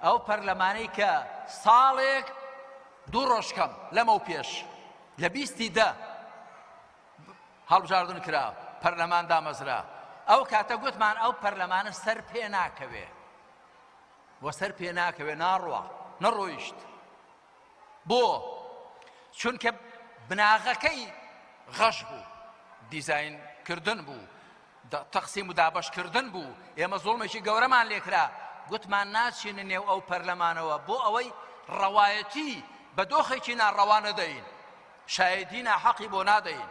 ئەو پەرلەمانەی کە ساڵێک دوو ڕۆژ کەم لەمە و پێش لە 20 هەڵبژاردن کرا پەرلەمان دامەزرا ئەو کاتە گوتمان ئەو پەرلەمانە سەر پێ ناکەوێ وە سەر پێ ناکەوێ ناڕوە نەڕۆیشت بۆ چونکە بناغەکەی غەش بوو دیزاینکردن بوو تەقسیم و دابەشکردن بوو ئێمە زوڵمێکی گەورەمان لێکرا گوتمان ناچینە نێو ئەو پەرلەمانەوە بۆ ئەوەی ڕەوایەتی بە دۆخێکی ناڕەوا نەدەین شایدی ناحەقی بۆ نادەین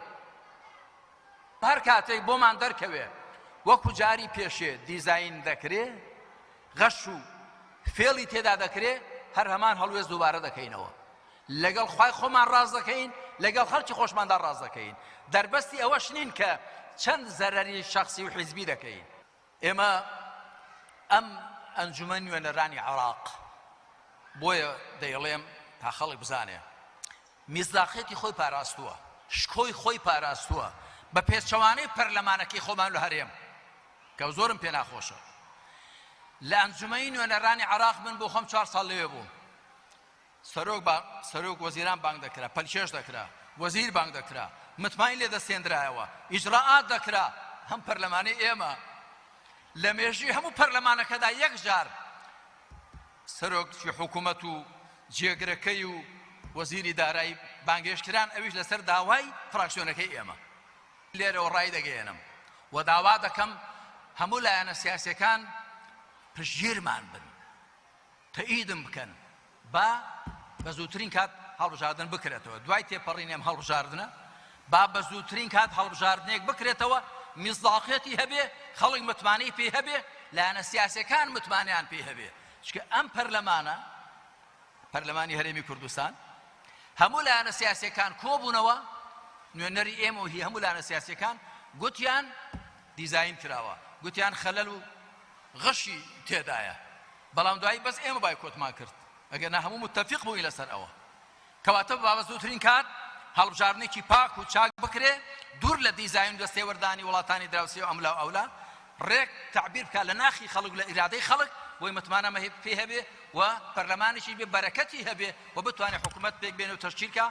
هەر کاتێک بۆمان دەرکەوێ وەکو جاری پێشێ دیزاین دەکرێ غەش و فێڵی تێدا دەکرێ هەر هەمان هەڵوێز دووبارە دەکەینەوە لەگەڵ خوای خۆمان ڕاز دەکەین لەگەڵ خەڵکی خۆشماندا ڕاز دەکەین دەربەستی ئەوەش نین کە چەند زەرەری شەخسی و حیزبی دەکەین ئێمە ئەم ئەنجومەن نوێنەرانی عێراق بۆیە دەیڵێم تا خەڵک بزانێ میزداقیەتی خۆی پاراستووە شکۆی خۆی پاراستووە بە پێچەوانەی پەرلەمانەکەی خۆمان لە هەرێم کە زۆرم پێ ناخۆشە لە ئەنجومەنی نوێنەرانی عێراق من بۆ خۆم 4 ساڵ لەوێ بووم سەرۆک وەزیران بانگ دەکرا پەلکێش دەکرا وەزیر بانگ دەکرا متماین لێ دەستێنرایەوە ئیجراعات دەکرا هەم پەرلەمانەی ئێمە لە مێژووی هەموو پەرلەمانەکەدا یەک جار سەرۆکی حکوومەت و جێگرەکەی و وەزیری دارایی بانگێشتران ئەویش لەسەر داوای فراکسیۆنەکەی ئێمە لێرەوە ڕای دەگەێنم و داوا دەکەم هەموو لایەنە سیاسیەکان پشتگیرمان بن تەئیدم بکەن بە زووترین کات هەڵبژاردن بکرێتەوە دوای تێپەڕینێم هەڵبژاردنە با بە زووترین کات هەڵبژاردنێک بکرێتەوە میزداقیەتی هەبێ خەڵک متمانەی پێ هەبێ لایەنە سیاسیەکان متمانیان پێ هەبێ چکە ئەم پەرلەمانە پەرلەمانی هەرێمی کوردستان هەموو لایەنە سیاسیەکان کۆبوونەوە نوێنەری ئێمە و هی هەموو لایەنە سیاسیەکان گوتیان دیزاین کراوە گوتیان خەلەل و غەشی تێدایە بەڵام دوایی بەس ئێمە بایکۆتمان کرد ئەگەر هەموو متفق بووین لەسەر ئەوە کەواتە بە زووترین کات هەڵبژاردنێکی پاک و چاک بکرێ دوور لە دیزاین و دەستێوەردانی وڵاتانی دراوسی و ئەملا و ئەولا ڕێک تعبیر بکات لە ناخی خەڵک لە ئیرادەی خەڵک بۆی متمانە پێ هەبێ و پەرلەمانێکی بێ بەرەکەتی هەبێ و بتوانێت حکوومەت پێک بێنێ و تەشکیل کە